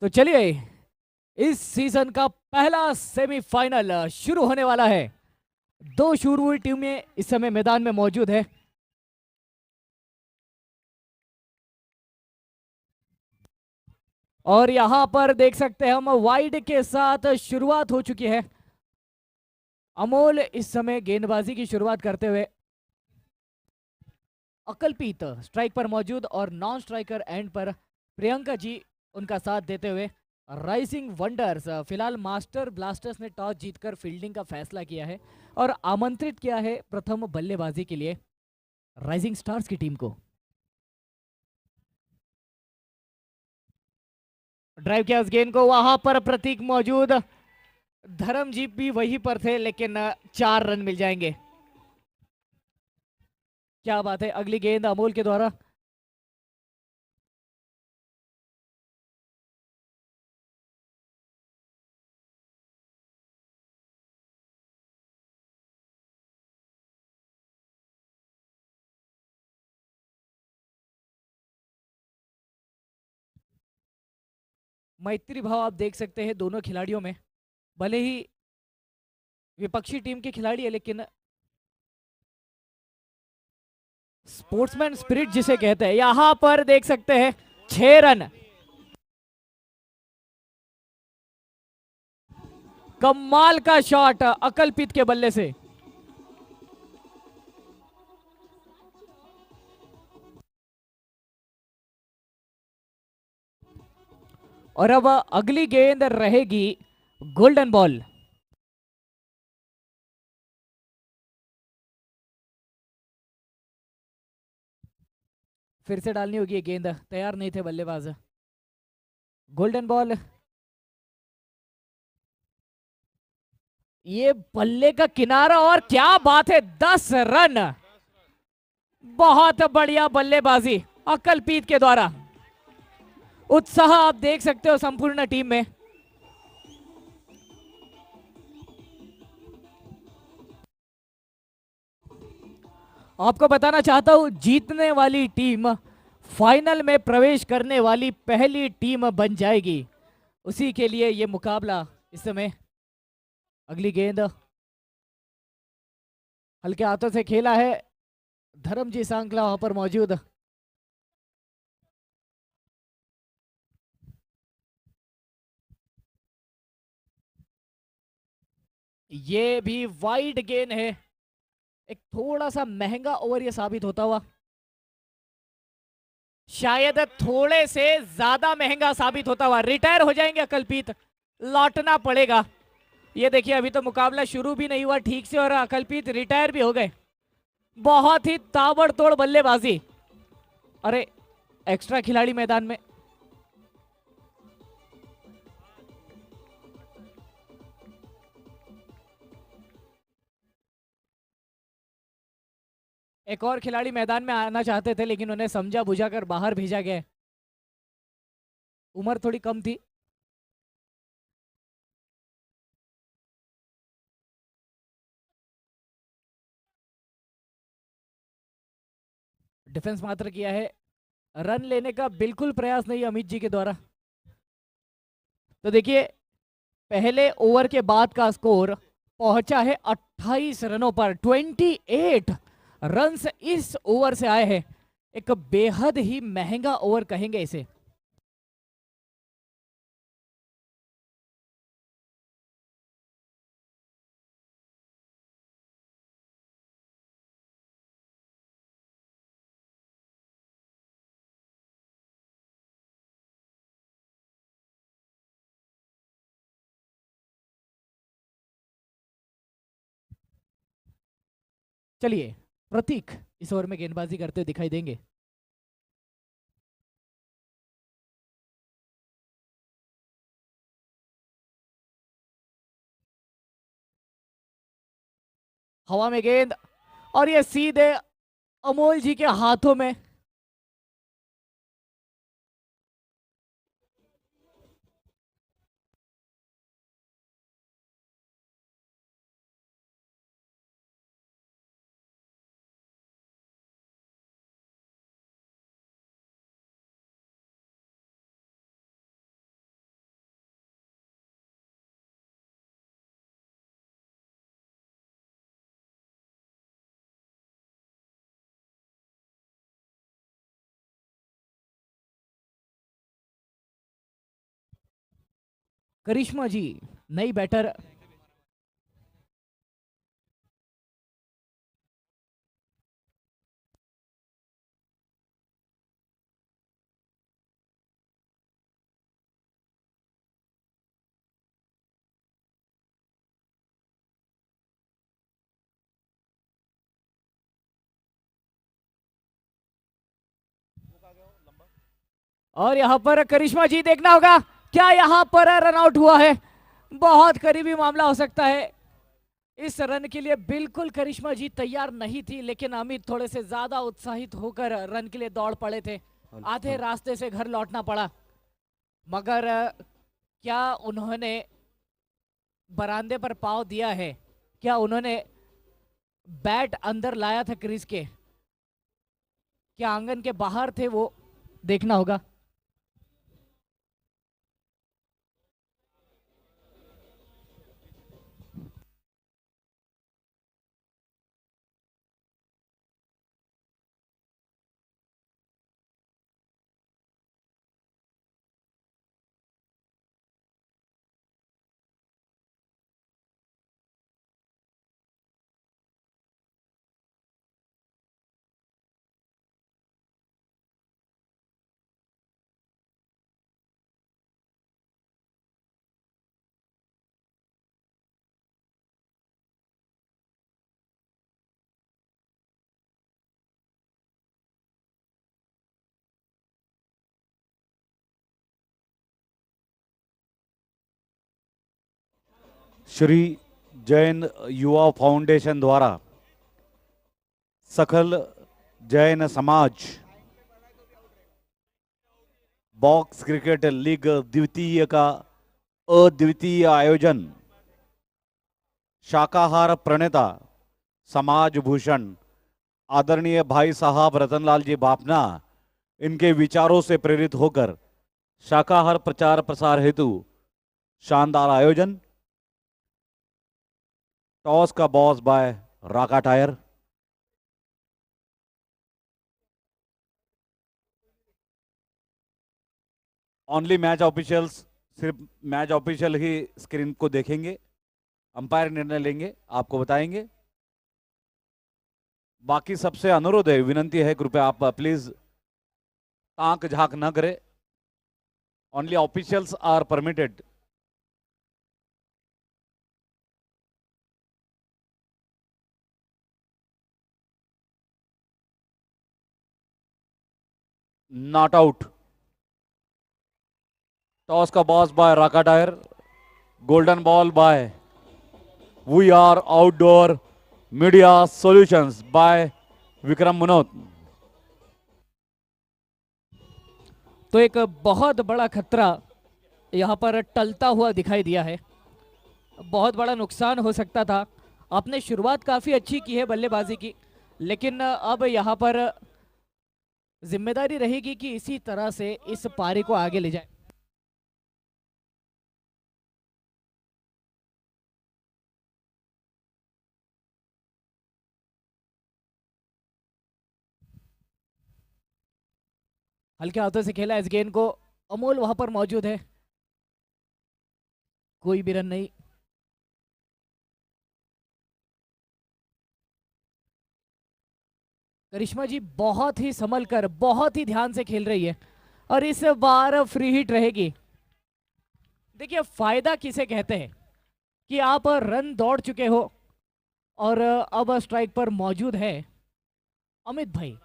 तो चलिए, इस सीजन का पहला सेमीफाइनल शुरू होने वाला है। दो शूरवीर टीमें इस समय मैदान में मौजूद है। और यहां पर देख सकते हैं हम वाइड के साथ शुरुआत हो चुकी है। अमोल इस समय गेंदबाजी की शुरुआत करते हुए, अकलपीत स्ट्राइक पर मौजूद और नॉन स्ट्राइकर एंड पर प्रियंका जी उनका साथ देते हुए। राइजिंग वंडर्स फिलहाल मास्टर ब्लास्टर्स ने टॉस जीतकर फील्डिंग का फैसला किया है और आमंत्रित किया है प्रथम बल्लेबाजी के लिए राइजिंग स्टार्स की टीम को। ड्राइव किया उस गेंद को, वहां पर प्रतीक मौजूद, धर्मजीत भी वहीं पर थे, लेकिन 4 रन मिल जाएंगे। क्या बात है, अगली गेंद अमोल के द्वारा। मैत्री भाव आप देख सकते हैं दोनों खिलाड़ियों में। भले ही विपक्षी टीम के खिलाड़ी है, लेकिन स्पोर्ट्समैन स्पिरिट जिसे कहते हैं, यहां पर देख सकते हैं 6 रन। कमाल का शॉट अकलपीत के बल्ले से। और अब अगली गेंद रहेगी गोल्डन बॉल। फिर से डालनी होगी ये गेंद, तैयार नहीं थे बल्लेबाज। गोल्डन बॉल, ये बल्ले का किनारा और क्या बात है, 10 रन। बहुत बढ़िया बल्लेबाजी अकलपीत के द्वारा। उत्साह आप देख सकते हो संपूर्ण टीम में। आपको बताना चाहता हूं, जीतने वाली टीम फाइनल में प्रवेश करने वाली पहली टीम बन जाएगी। उसी के लिए ये मुकाबला इस समय। अगली गेंद हल्के हाथों से खेला है, धर्मजी सांकला वहां पर मौजूद। ये भी वाइड गेंद है, एक थोड़ा सा महंगा ओवर ये साबित होता हुआ, शायद थोड़े से ज्यादा महंगा साबित होता हुआ। रिटायर हो जाएंगे अकलपीत, लौटना पड़ेगा। ये देखिए, अभी तो मुकाबला शुरू भी नहीं हुआ ठीक से और अकलपीत रिटायर भी हो गए। बहुत ही ताबड़तोड़ बल्लेबाजी। अरे, एक्स्ट्रा खिलाड़ी मैदान में। एक और खिलाड़ी मैदान में आना चाहते थे, लेकिन उन्हें समझा बुझा कर बाहर भेजा गया। उम्र थोड़ी कम थी। डिफेंस मात्र किया है, रन लेने का बिल्कुल प्रयास नहीं अमित जी के द्वारा। तो देखिए, पहले ओवर के बाद का स्कोर पहुंचा है 28 रनों पर। 28 रन्स इस ओवर से आए हैं। एक बेहद ही महंगा ओवर कहेंगे इसे। चलिए, प्रतीक इस ओवर में गेंदबाजी करते हुए दिखाई देंगे। हवा में गेंद और ये सीधे अमोल जी के हाथों में। करिश्मा जी नई बैटर। और यहाँ पर करिश्मा जी देखना होगा क्या यहाँ पर रन आउट हुआ है। बहुत करीबी मामला हो सकता है। इस रन के लिए बिल्कुल करिश्मा जी तैयार नहीं थी, लेकिन अमित थोड़े से ज्यादा उत्साहित होकर रन के लिए दौड़ पड़े थे। आधे रास्ते से घर लौटना पड़ा, मगर क्या उन्होंने बरामदे पर पाव दिया है? क्या उन्होंने बैट अंदर लाया था क्रीज के? क्या आंगन के बाहर थे? वो देखना होगा। श्री जैन युवा फाउंडेशन द्वारा सकल जैन समाज बॉक्स क्रिकेट लीग द्वितीय का अद्वितीय आयोजन शाकाहार प्रणेता समाज भूषण आदरणीय भाई साहब रतनलाल जी बापना, इनके विचारों से प्रेरित होकर शाकाहार प्रचार प्रसार हेतु शानदार आयोजन। टॉस का boss by Raka tyre. Only match officials, सिर्फ मैच ऑफिशियल ही स्क्रीन को देखेंगे, अंपायर निर्णय लेंगे, आपको बताएंगे। बाकी सबसे अनुरोध है, विनंती है, कृपया आप प्लीज ताक झाक न करें। Only officials are permitted. Not out. Toss का boss by Raka tyre. Golden ball by we are outdoor media solutions by Vikram Munot. तो एक बहुत बड़ा खतरा यहाँ पर टलता हुआ दिखाई दिया है। बहुत बड़ा नुकसान हो सकता था। आपने शुरुआत काफी अच्छी की है बल्लेबाजी की, लेकिन अब यहाँ पर जिम्मेदारी रहेगी कि इसी तरह से इस पारी को आगे ले जाए। हल्के हाथों से खेला इस गेंद को। अमोल वहां पर मौजूद है। कोई भी रन नहीं। करिश्मा जी बहुत ही संभल कर, बहुत ही ध्यान से खेल रही है, और इस बार फ्री हिट रहेगी। देखिए फायदा किसे कहते हैं कि आप रन दौड़ चुके हो और अब स्ट्राइक पर मौजूद है अमित भाई।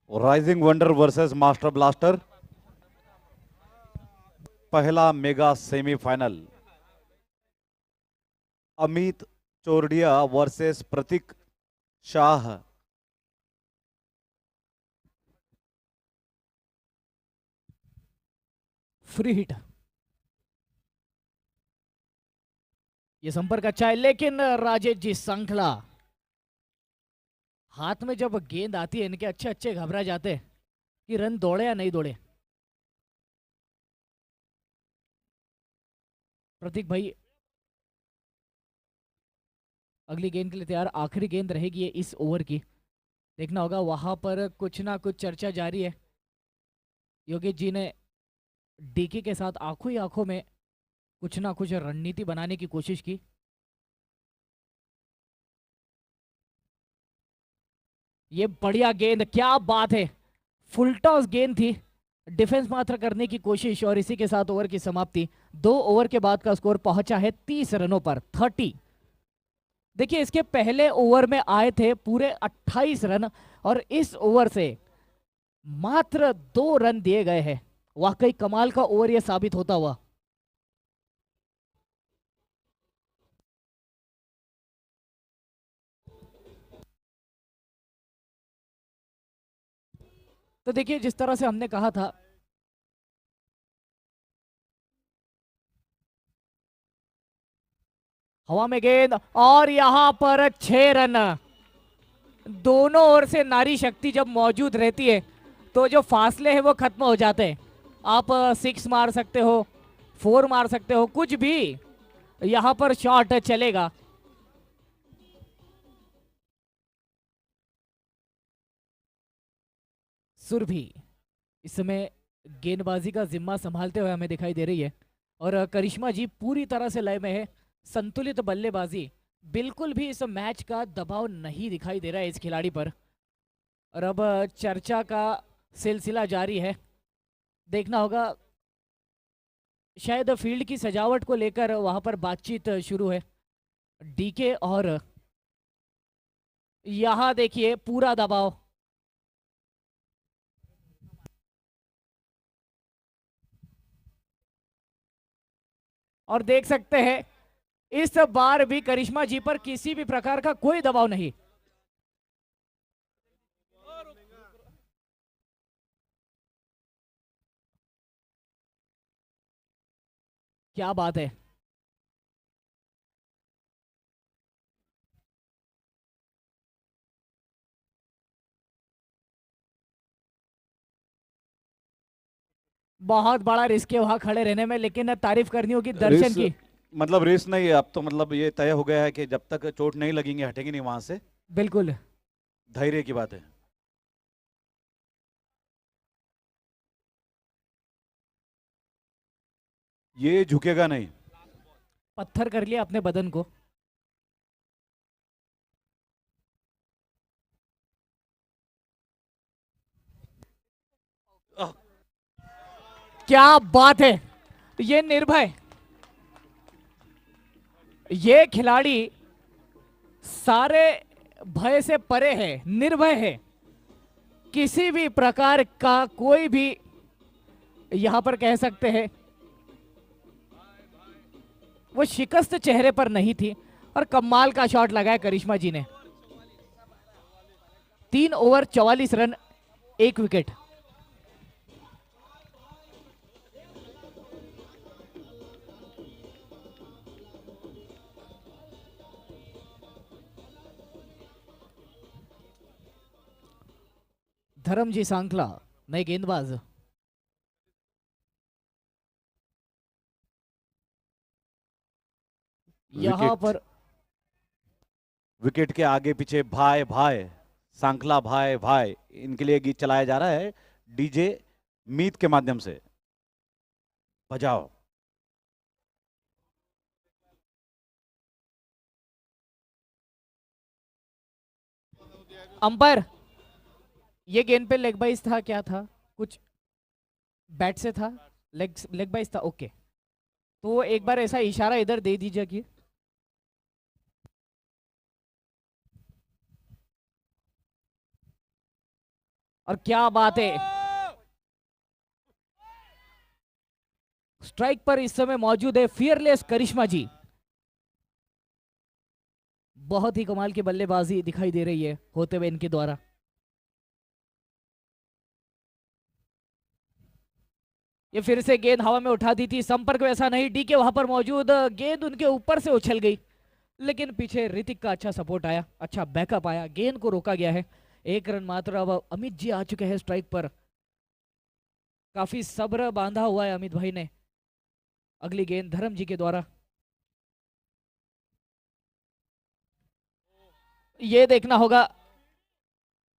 Rising wonder versus master blaster, पहला mega semifinal. Amit Chordia versus Prateek Shah. Free hit. ये संपर्क अच्छा है, लेकिन राजेश जी संखला, हाथ में जब गेंद आती है इनके अच्छे अच्छे घबरा जाते हैं कि रन दौड़े या नहीं दौड़े। प्रतीक भाई अगली गेंद के लिए तैयार। आखिरी गेंद रहेगी ये इस ओवर की। देखना होगा वहां पर कुछ ना कुछ चर्चा जारी है। योगेश जी ने डीके के साथ आंखों ही आंखों में कुछ ना कुछ रणनीति बनाने की कोशिश की। ये बढ़िया गेंद, क्या बात है, फुल टॉस गेंद थी। डिफेंस मात्र करने की कोशिश और इसी के साथ ओवर की समाप्ति। 2 ओवर के बाद का स्कोर पहुंचा है 30 रनों पर, 30। देखिए इसके पहले ओवर में आए थे पूरे 28 रन और इस ओवर से मात्र 2 रन दिए गए हैं। वाकई कमाल का ओवर यह साबित होता हुआ। तो देखिए जिस तरह से हमने कहा था, हवा में गेंद और यहां पर 6 रन। दोनों ओर से नारी शक्ति जब मौजूद रहती है तो जो फासले हैं वो खत्म हो जाते हैं। आप 6 मार सकते हो, 4 मार सकते हो, कुछ भी यहां पर शॉट चलेगा। सुरभि इस समय गेंदबाजी का जिम्मा संभालते हुए हमें दिखाई दे रही है और करिश्मा जी पूरी तरह से लय में है। संतुलित बल्लेबाजी, बिल्कुल भी इस मैच का दबाव नहीं दिखाई दे रहा है इस खिलाड़ी पर। और अब चर्चा का सिलसिला जारी है। देखना होगा शायद फील्ड की सजावट को लेकर वहां पर बातचीत शुरू है। डीके और यहां देखिए पूरा दबाव। और देख सकते हैं इस बार भी करिश्मा जी पर किसी भी प्रकार का कोई दबाव नहीं। क्या बात है, बहुत बड़ा रिस्क है वहां खड़े रहने में, लेकिन तारीफ करनी होगी दर्शन रेस की। मतलब रेस नहीं है अब तो, मतलब ये तय हो गया है कि जब तक चोट नहीं लगेंगे हटेंगे नहीं वहां से। बिल्कुल। धैर्य की बात है। ये झुकेगा नहीं। पत्थर कर लिया अपने बदन को। आह, क्या बात है, ये निर्भय, ये खिलाड़ी सारे भय से परे है, निर्भय है। किसी भी प्रकार का कोई भी यहां पर कह सकते हैं वो शिकस्त चेहरे पर नहीं थी। और कमाल का शॉट लगाया करिश्मा जी ने। 3 ओवर 44 रन, 1 विकेट। धर्मजी सांकला नए गेंदबाज। यहां विकेट, पर विकेट के आगे पीछे भाई भाई, सांखला भाई भाई, इनके लिए गीत चलाया जा रहा है डीजे मीत के माध्यम से। बजाओ। अंपायर, ये गेंद पे लेग बाइस था, क्या था कुछ, बैट से था, लेग लेग बाइस था, ओके। तो एक बार ऐसा इशारा इधर दे दीजिए कि और क्या बात है, स्ट्राइक पर इस समय मौजूद है फियरलेस करिश्मा जी। बहुत ही कमाल की बल्लेबाजी दिखाई दे रही है होते हुए इनके द्वारा। ये फिर से गेंद हवा में उठा दी थी, संपर्क वैसा नहीं, डी के वहां पर मौजूद, गेंद उनके ऊपर से उछल गई, लेकिन पीछे ऋतिक का अच्छा सपोर्ट आया, अच्छा बैकअप आया, गेंद को रोका गया है। 1 रन मात्र। अब अमित जी आ चुके हैं स्ट्राइक पर। काफी सब्र बांधा हुआ है अमित भाई ने। अगली गेंद धर्म जी के द्वारा। ये देखना होगा,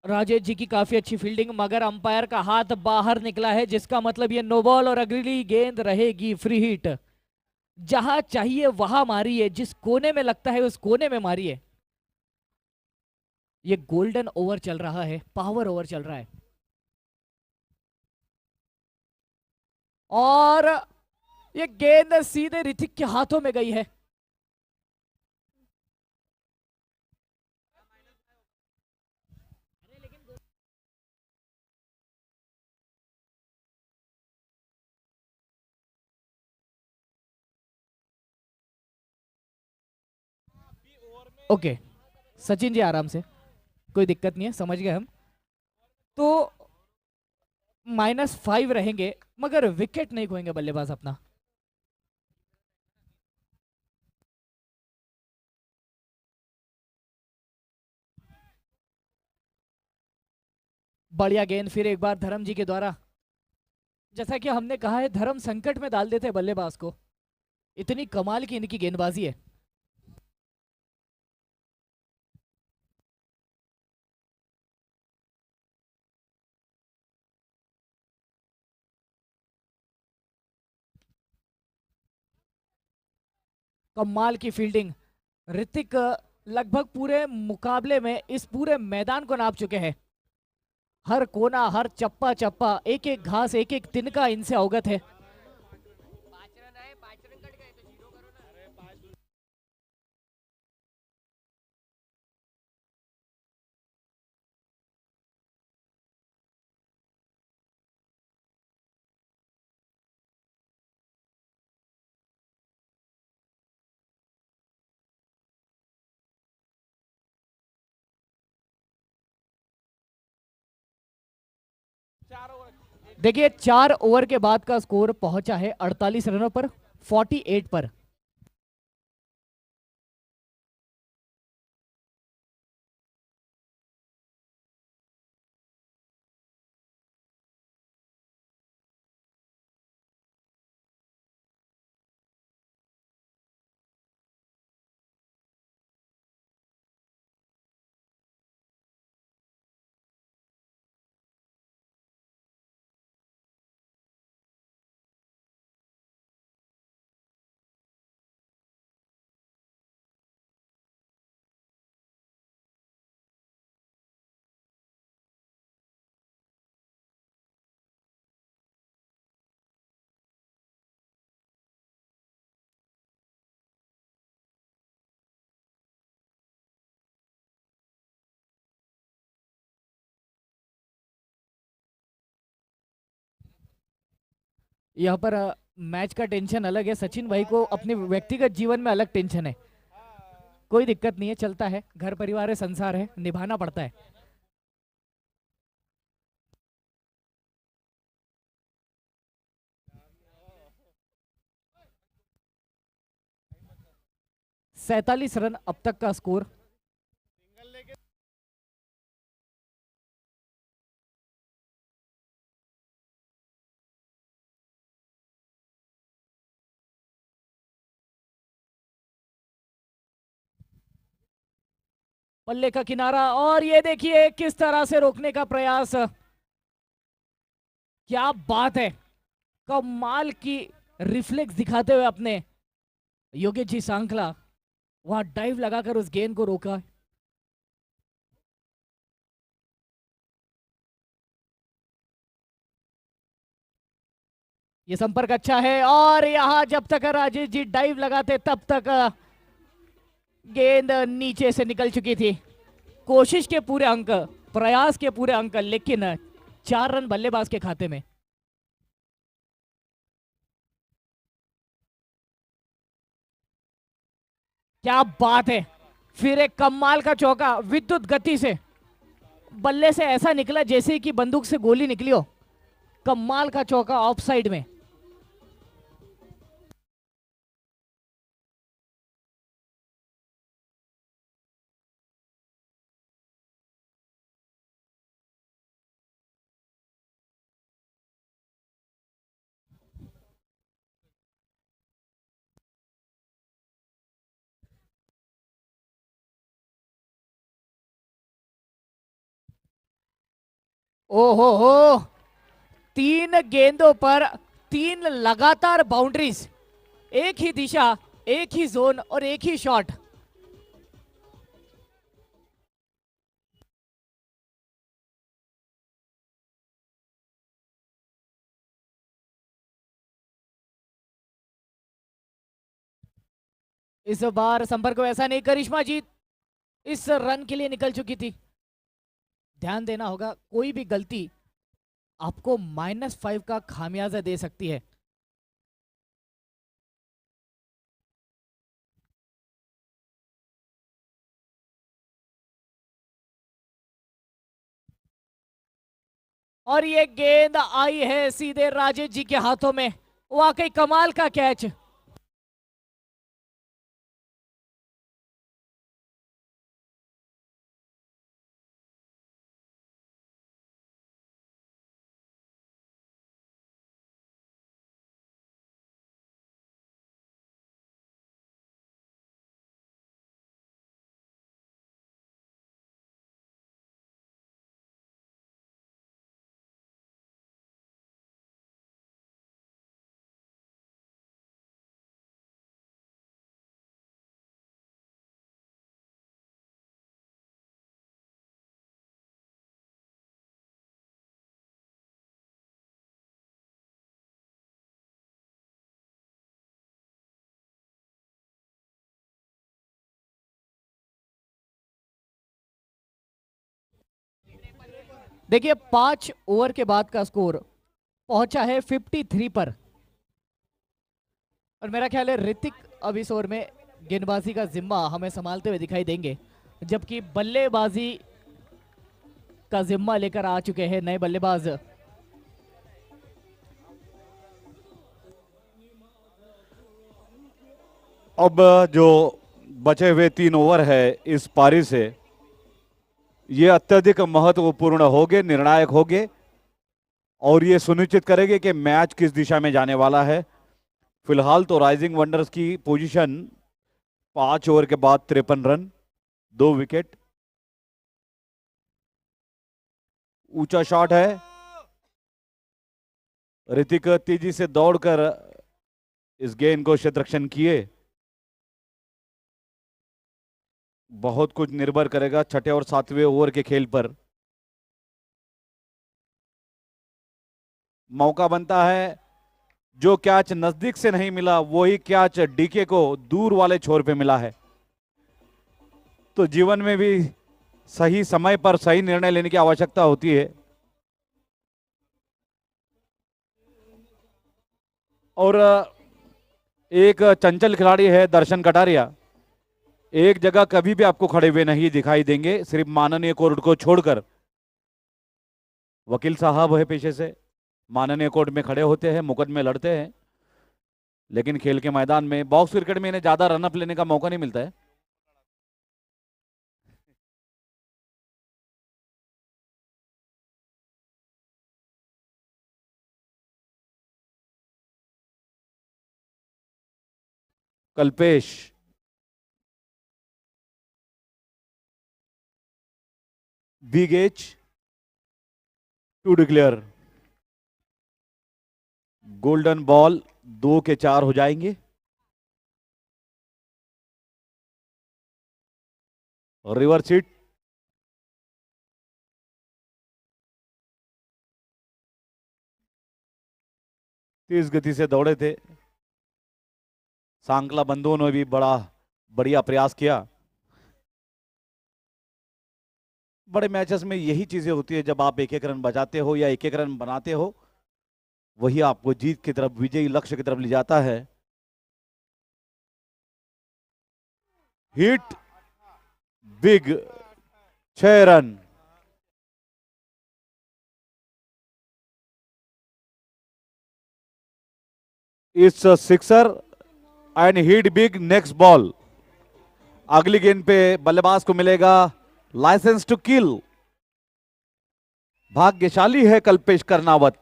राजेश जी की काफी अच्छी फील्डिंग, मगर अंपायर का हाथ बाहर निकला है, जिसका मतलब ये नो बॉल और अगली गेंद रहेगी फ्री हिट। जहां चाहिए वहां मारिए, जिस कोने में लगता है उस कोने में मारिए। ये गोल्डन ओवर चल रहा है, पावर ओवर चल रहा है। और ये गेंद सीधे ऋतिक के हाथों में गई है। ओके सचिन जी आराम से, कोई दिक्कत नहीं है, समझ गए हम। तो -5 रहेंगे, मगर विकेट नहीं खोएंगे बल्लेबाज अपना। बढ़िया गेंद फिर एक बार धर्म जी के द्वारा। जैसा कि हमने कहा है, धर्म संकट में डाल देते हैं बल्लेबाज को, इतनी कमाल की इनकी गेंदबाजी है। कमाल की फील्डिंग। ऋतिक लगभग पूरे मुकाबले में इस पूरे मैदान को नाप चुके हैं। हर कोना, हर चप्पा चप्पा, एक एक घास, एक एक तिनका इनसे अवगत है। देखिए 4 ओवर के बाद का स्कोर पहुंचा है 48 रनों पर, 48 पर। यहाँ पर मैच का टेंशन अलग है, सचिन भाई को अपने व्यक्तिगत जीवन में अलग टेंशन है। कोई दिक्कत नहीं है, चलता है, घर परिवार है, संसार है, निभाना पड़ता है। 47 रन अब तक का स्कोर। पल्ले का किनारा, और ये देखिए किस तरह से रोकने का प्रयास। क्या बात है, कमाल की रिफ्लेक्स दिखाते हुए अपने योगेश जी सांखला वहां डाइव लगाकर उस गेंद को रोका। ये संपर्क अच्छा है, और यहां जब तक राजेश जी डाइव लगाते तब तक गेंद नीचे से निकल चुकी थी। कोशिश के पूरे अंक, प्रयास के पूरे अंक, लेकिन 4 रन बल्लेबाज के खाते में। क्या बात है, फिर एक कमाल का चौका विद्युत गति से, बल्ले से ऐसा निकला जैसे कि बंदूक से गोली निकली हो। कमाल का चौका ऑफ साइड में। ओहो हो, 3 गेंदों पर 3 लगातार बाउंड्रीज, एक ही दिशा, एक ही जोन और एक ही शॉट। इस बार संपर्क वैसा नहीं, करिश्मा जीत इस रन के लिए निकल चुकी थी। ध्यान देना होगा, कोई भी गलती आपको -5 का खामियाजा दे सकती है। और ये गेंद आई है सीधे राजेश जी के हाथों में, वाकई कमाल का कैच। देखिए 5 ओवर के बाद का स्कोर पहुंचा है 53 पर, और मेरा ख्याल है ऋतिक अब इस ओवर में गेंदबाजी का जिम्मा हमें संभालते हुए दिखाई देंगे, जबकि बल्लेबाजी का जिम्मा लेकर आ चुके हैं नए बल्लेबाज। अब जो बचे हुए 3 ओवर है इस पारी से, ये अत्यधिक महत्वपूर्ण होंगे, निर्णायक होंगे, और ये सुनिश्चित करेंगे कि मैच किस दिशा में जाने वाला है। फिलहाल तो राइजिंग वंडर्स की पोजीशन 5 ओवर के बाद 53 रन, 2 विकेट। ऊंचा शॉट है, ऋतिक तेजी से दौड़कर इस गेंद को क्षेत्ररक्षण किए। बहुत कुछ निर्भर करेगा छठे और 7वें ओवर के खेल पर। मौका बनता है, जो कैच नजदीक से नहीं मिला वही कैच डीके को दूर वाले छोर पे मिला है। तो जीवन में भी सही समय पर सही निर्णय लेने की आवश्यकता होती है, और एक चंचल खिलाड़ी है दर्शन कटारिया, एक जगह कभी भी आपको खड़े हुए नहीं दिखाई देंगे, सिर्फ माननीय कोर्ट को छोड़कर। वकील साहब है पेशे से, माननीय कोर्ट में खड़े होते हैं, मुकदमे लड़ते हैं, लेकिन खेल के मैदान में, बॉक्स क्रिकेट में इन्हें ज्यादा रनअप लेने का मौका नहीं मिलता है। Kalpesh big edge to declare, golden ball, 2 के 4 हो जाएंगे। रिवर्स हिट, तेज गति से दौड़े थे, सांकला बंधुओं ने भी बड़ा बढ़िया प्रयास किया। बड़े मैचेस में यही चीजें होती है, जब आप एक एक रन बचाते हो या एक एक रन बनाते हो, वही आपको जीत की तरफ, विजयी लक्ष्य की तरफ ले जाता है। Hit big, 6 run. It's sixer and hit big, next ball. अगली गेंद पे बल्लेबाज को मिलेगा लाइसेंस टू किल। भाग्यशाली है Kalpesh Karnawat,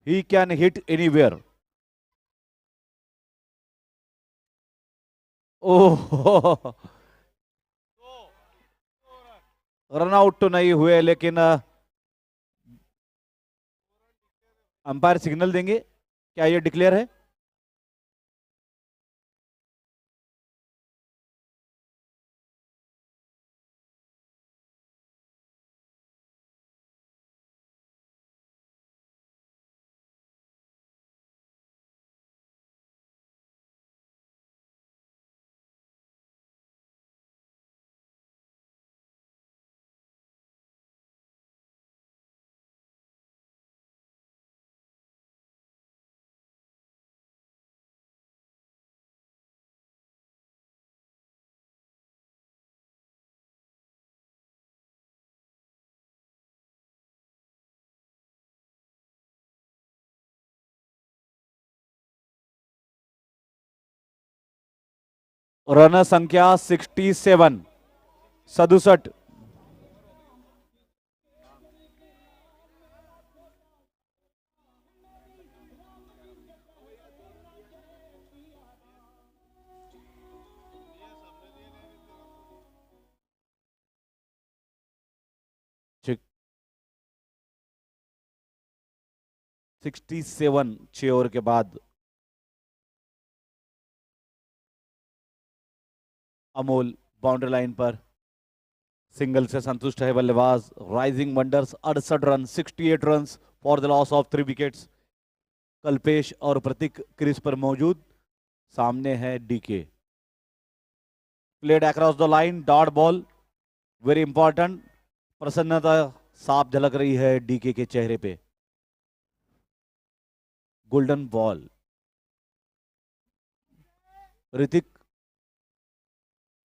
he can hit anywhere. Oh run out तो नहीं हुए, लेकिन अंपायर सिग्नल देंगे। क्या ये डिक्लेयर है? रन संख्या 67, 67। ठीक, 67 6 ओवर के बाद। अमोल बाउंड्री लाइन पर सिंगल से संतुष्ट है बल्लेबाज। Rising wonders 68 run, 68 run for the loss of 3 wickets. Kalpesh और प्रतीक क्रीज पर मौजूद। सामने है DK. Played across the line, dot ball, very important. प्रसन्नता साफ झलक रही है डीके के चेहरे पे। Golden ball. ऋतिक,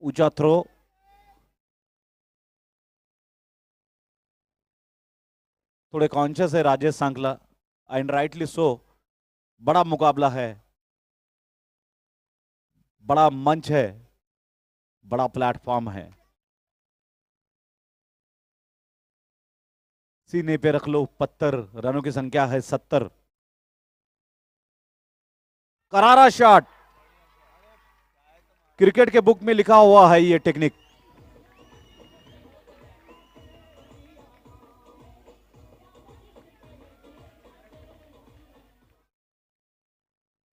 ऊंचा थ्रो। थोड़े कॉन्शियस है राजेश सांकला, एंड राइटली सो। बड़ा मुकाबला है, बड़ा मंच है, बड़ा प्लेटफॉर्म है। सीने पे रख लो पत्थर। रनों की संख्या है 70। करारा शॉट। क्रिकेट के बुक में लिखा हुआ है ये टेक्निक।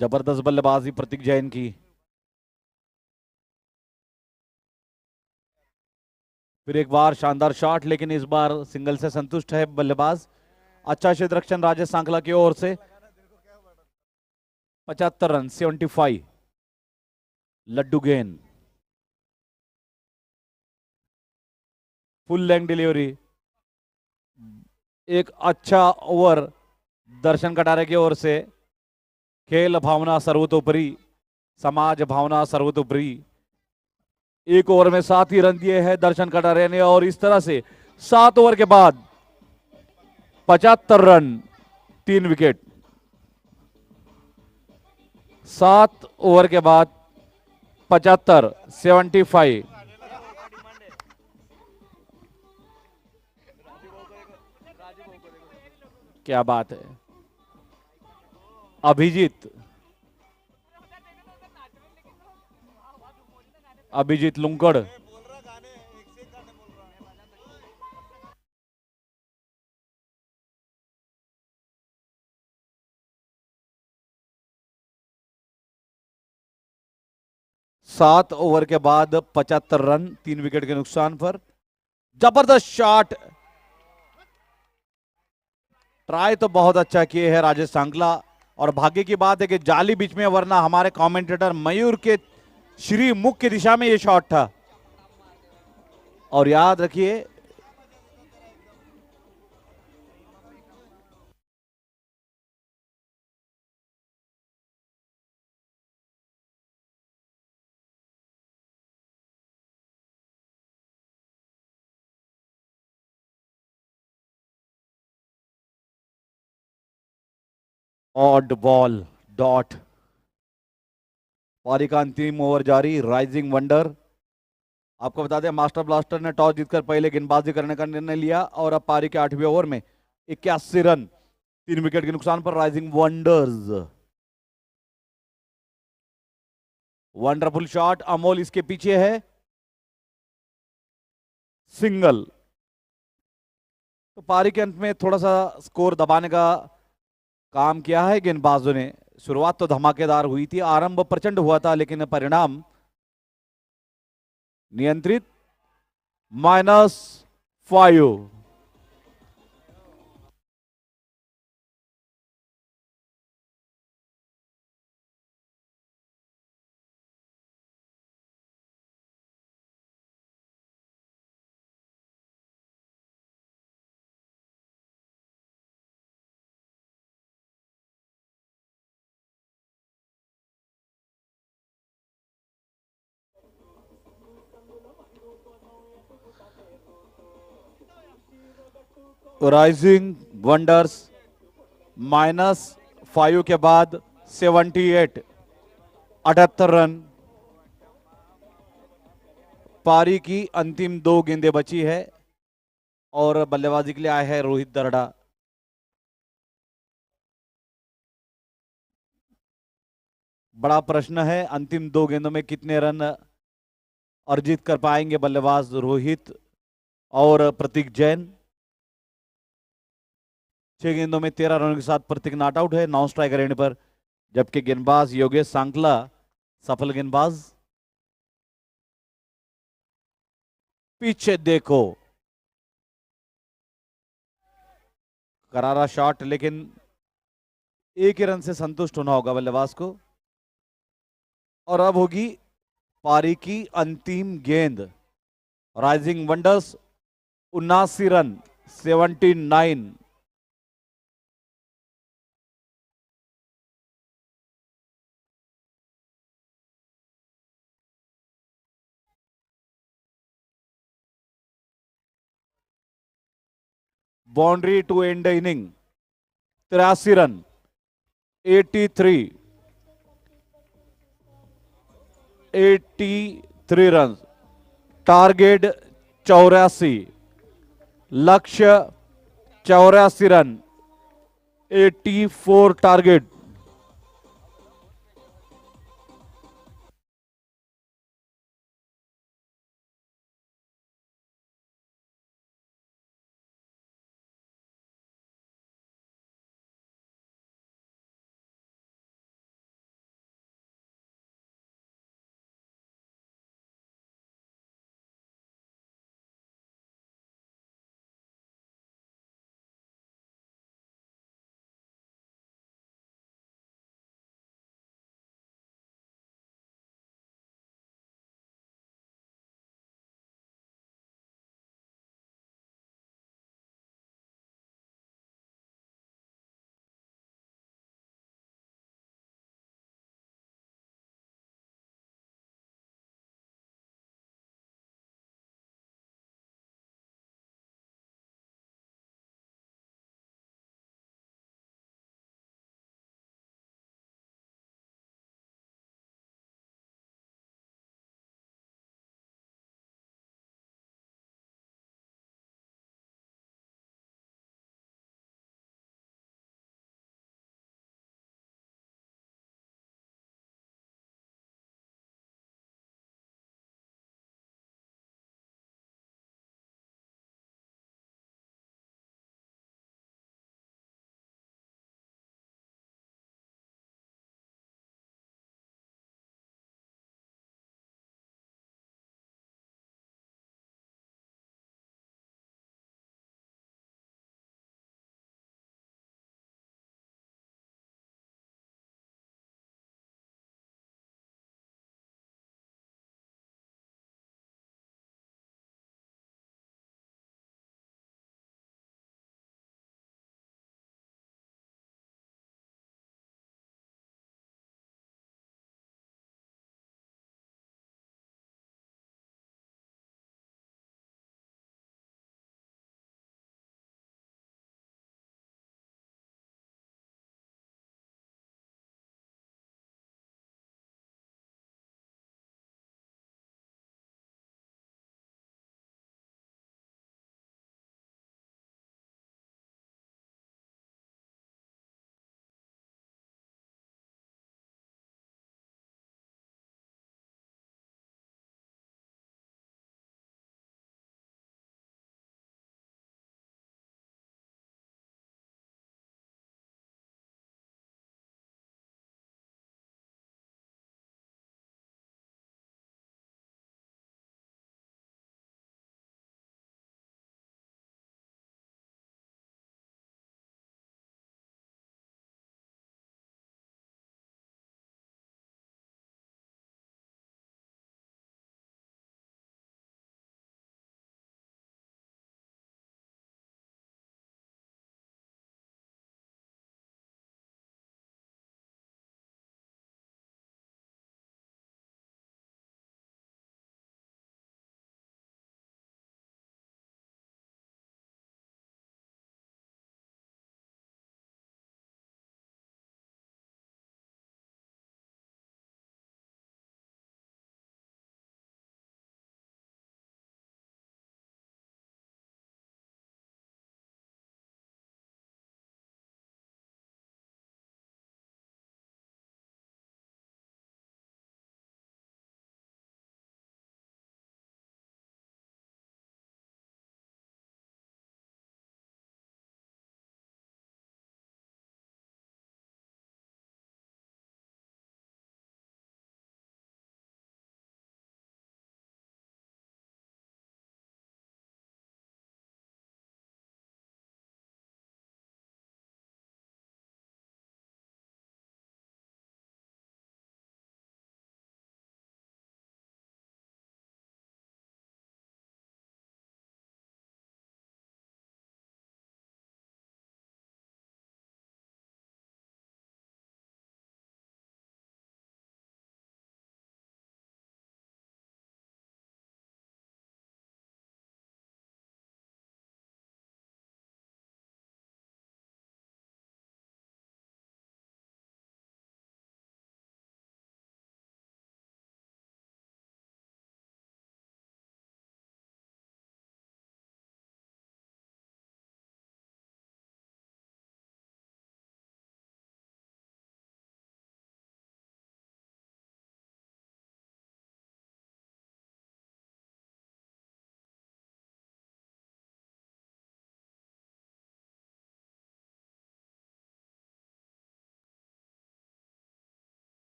जबरदस्त बल्लेबाजी प्रतीक जैन की। फिर एक बार शानदार शॉट, लेकिन इस बार सिंगल से संतुष्ट है बल्लेबाज। अच्छा क्षेत्र रक्षण राजेश सांकला की ओर से। 75 रन, 75। लड्डू गेंद, फुल लेंथ डिलीवरी। एक अच्छा ओवर दर्शन कटारे की ओर से। खेल भावना सर्वतोपरि, समाज भावना सर्वतोपरि। एक ओवर में 7 ही रन दिए हैं दर्शन कटारे ने, और इस तरह से 7 ओवर के बाद 75 रन, 3 विकेट। 7 ओवर के बाद 75, 75। क्या बात है। अभिजीत, अभिजीत लुंकड़। सात ओवर के बाद 75 रन, 3 विकेट के नुकसान पर। जबरदस्त शॉट। ट्राई तो बहुत अच्छा किए हैं राजेश सांकला, और भाग्य की बात है कि जाली बीच में, वरना हमारे कमेंटेटर मयूर के श्री मुख की दिशा में यह शॉट था। और याद रखिए, ऑड बॉल, डॉट। पारी का अंतिम ओवर जारी। राइजिंग वंडर, आपको बता दें मास्टर ब्लास्टर ने टॉस जीतकर पहले गेंदबाजी करने का निर्णय लिया, और अब पारी के 8वें ओवर में 81 रन, 3 विकेट के नुकसान पर rising wonders. Wonderful shot. Amol इसके पीछे है। सिंगल। तो पारी के अंत में थोड़ा सा स्कोर दबाने का काम किया है गेंदबाजों ने। शुरुआत तो धमाकेदार हुई थी, आरंभ प्रचंड हुआ था, लेकिन परिणाम नियंत्रित। -5। राइजिंग वंडर्स -5 के बाद 78, 78 रन। पारी की अंतिम 2 गेंदें बची है और बल्लेबाजी के लिए आया है रोहित दर्डा। बड़ा प्रश्न है, अंतिम 2 गेंदों में कितने रन अर्जित कर पाएंगे बल्लेबाज रोहित और प्रतीक जैन। 6 गेंदों में 13 रनों के साथ प्रतीक नॉट आउट है 9 स्ट्राइकर एंड पर, जबकि गेंदबाज योगेश सांकला सफल गेंदबाज। पीछे देखो, करारा शॉट, लेकिन एक ही रन से संतुष्ट होना होगा बल्लेबाज को। और अब होगी पारी की अंतिम गेंद। Rising wonders 79 run, 79। Boundary to end inning 83 run, 83, 83 run. Target 84, लक्ष्य 84 रन, 84 टारगेट।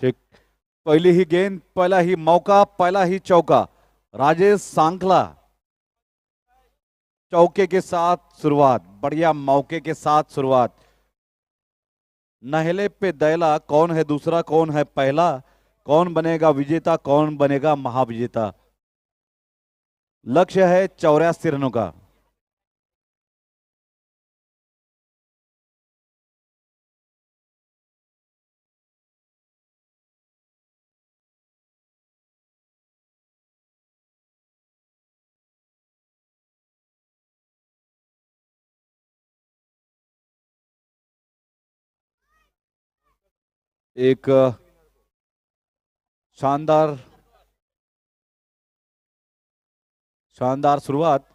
ठीक, पहली ही गेंद, पहला ही मौका, पहला ही चौका। राजेश सांखला चौके के साथ शुरुआत, बढ़िया मौके के साथ शुरुआत। नहले पे दैला, कौन है दूसरा कौन है पहला, कौन बनेगा विजेता कौन बनेगा महाविजेता। लक्ष्य है 84 रनों का। एक शानदार शानदार शुरुआत।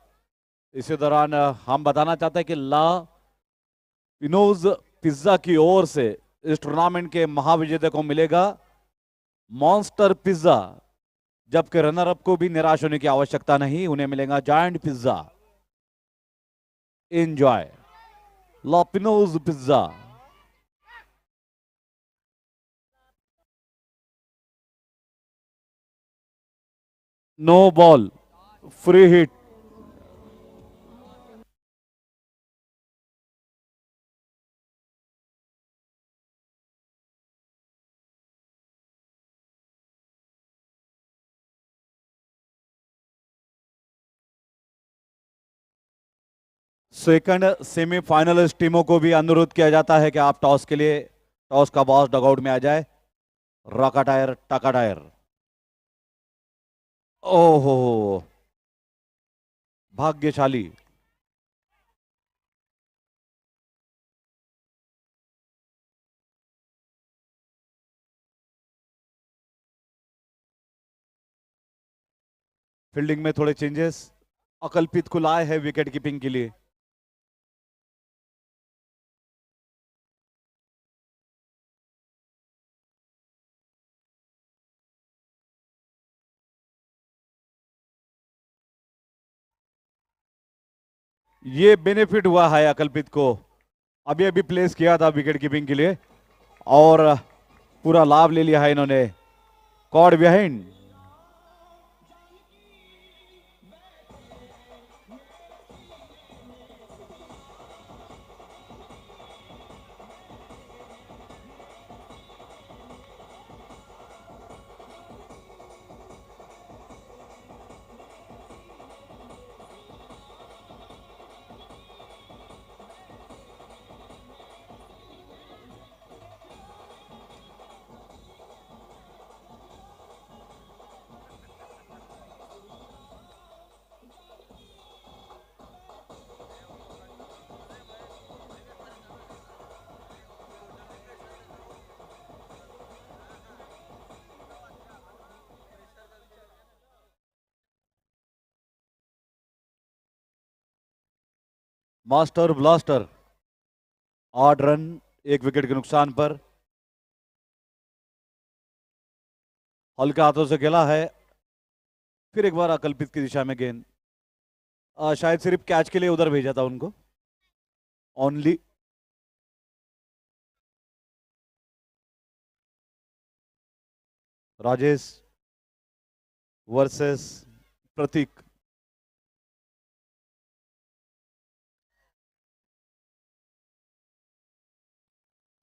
इसी दौरान हम बताना चाहते हैं कि ला पिनोज पिज्जा की ओर से इस टूर्नामेंट के महाविजेता को मिलेगा मॉन्स्टर पिज्जा, जबकि रनर अप को भी निराश होने की आवश्यकता नहीं, उन्हें मिलेगा giant pizza. Enjoy La Pino'z pizza. No ball, free hit. Second semifinalist टीमों को भी अनुरोध किया जाता है कि आप टॉस के लिए, टॉस का बॉस डगआउट में आ जाए। रॉका टायर टाका टायर। ओहो, भाग्यशाली। फील्डिंग में थोड़े चेंजेस, अकल्पित को लाए हैं विकेट कीपिंग के लिए। ये बेनिफिट हुआ है अकल्पित को, अभी अभी प्लेस किया था विकेट कीपिंग के लिए और पूरा लाभ ले लिया है इन्होंने। Caught behind. Master blaster 8 run, 1 wicket के नुकसान पर। हल्के हाथों से खेला है, फिर एक बार अकल्पित की दिशा में गेंद। शायद सिर्फ कैच के लिए उधर भेजा था उनको, ओनली। राजेश वर्सेस प्रतीक।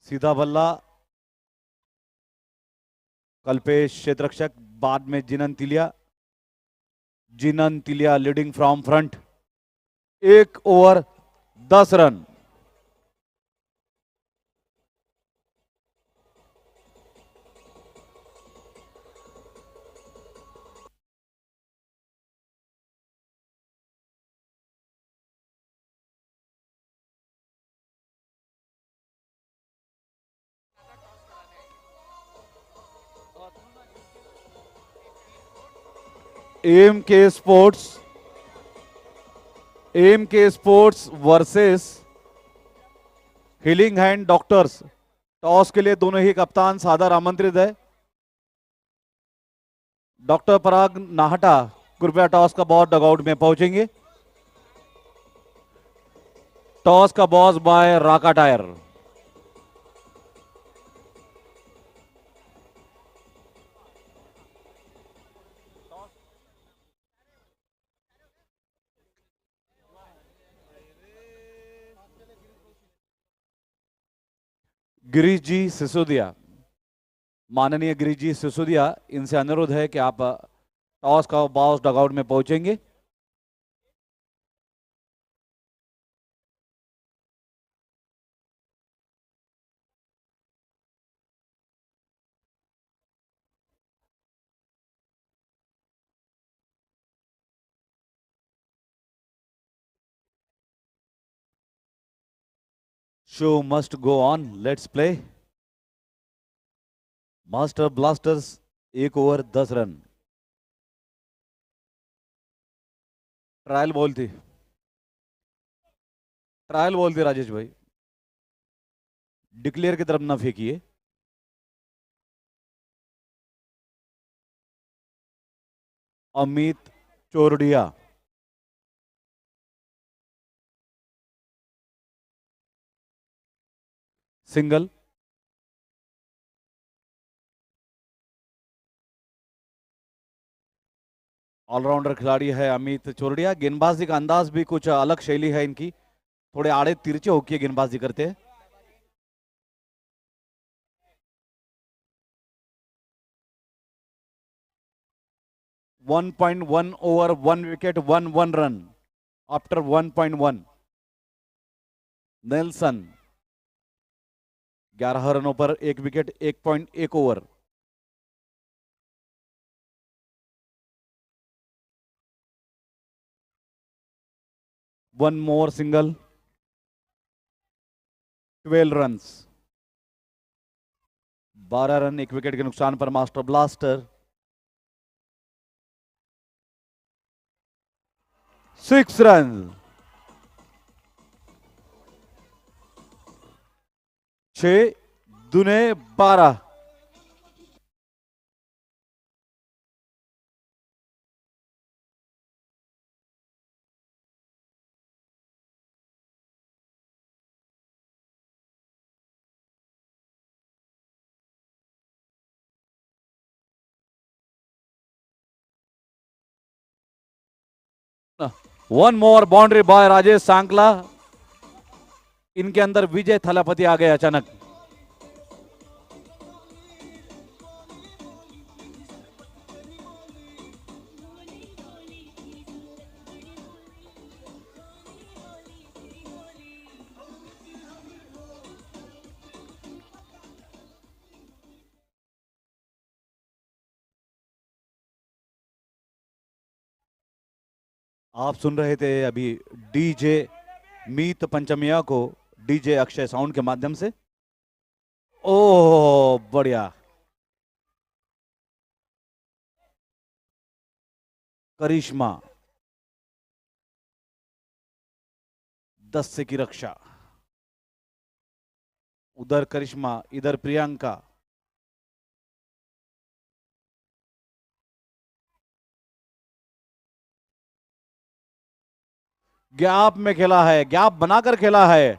सीधा बल्ला, कल्पेश क्षेत्ररक्षक, बाद में Jinan Tilia. Jinan Tilia leading from front. 1 over 10 run. M K sports versus healing hand doctors. Toss के लिए दोनों ही कप्तान सादर आमंत्रित है। डॉक्टर पराग नाहटा कृपया टॉस का बॉस डगआउट में पहुंचेंगे। टॉस का boss by Raka tyre. Girish जी सिसोदिया, माननीय गिरीश जी सिसोदिया, इनसे अनुरोध है कि आप टॉस का बॉस डगआउट में पहुंचेंगे। Show must go on, let's play. Master blasters 1 over 10 run. Trial ball थी, ट्रायल बॉल थी राजेश भाई, डिक्लेयर की तरफ ना फेंकिए। अमित चोरडिया, सिंगल। ऑलराउंडर खिलाड़ी है अमित चोरडिया। गेंदबाजी का अंदाज भी कुछ अलग शैली है इनकी, थोड़े आड़े तिरछे होके गेंदबाजी करते हैं। One 1.1 over 1 wicket 1 run after 1.1। Nelson 11 रनों पर 1 wicket 1.1 over. One more single 12 run. 12 run 1 wicket के नुकसान पर मास्टर ब्लास्टर 6 रन। 6 दूने 12। One more boundary by Rajesh Sankla. इनके अंदर विजय थलापति आ गए अचानक। आप सुन रहे थे अभी डीजे मीत पंचमिया को डीजे अक्षय साउंड के माध्यम से। ओह बढ़िया। करिश्मा 10 से की रक्षा। उधर करिश्मा, इधर प्रियंका। गैप में खेला है, गैप बनाकर खेला है।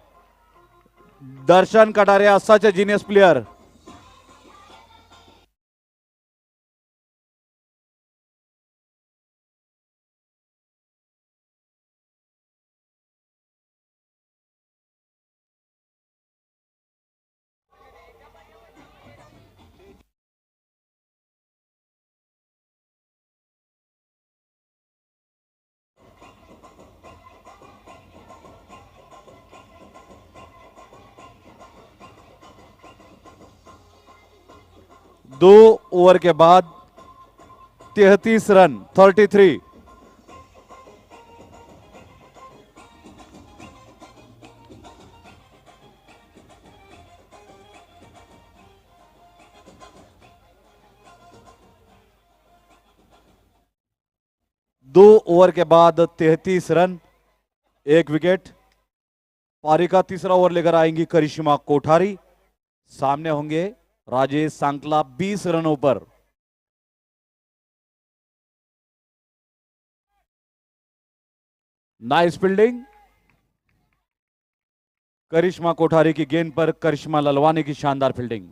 दर्शन कटारिया सच ए जीनियस प्लेयर। दो ओवर के बाद 33 रन 33। दो ओवर के बाद 33 रन 1 विकेट। पारी का तीसरा ओवर लेकर आएंगी करिश्मा कोठारी। सामने होंगे राजेश सांकला 20 रनों पर। Nice fielding. करिश्मा कोठारी की गेंद पर करिश्मा ललवानी की शानदार फील्डिंग।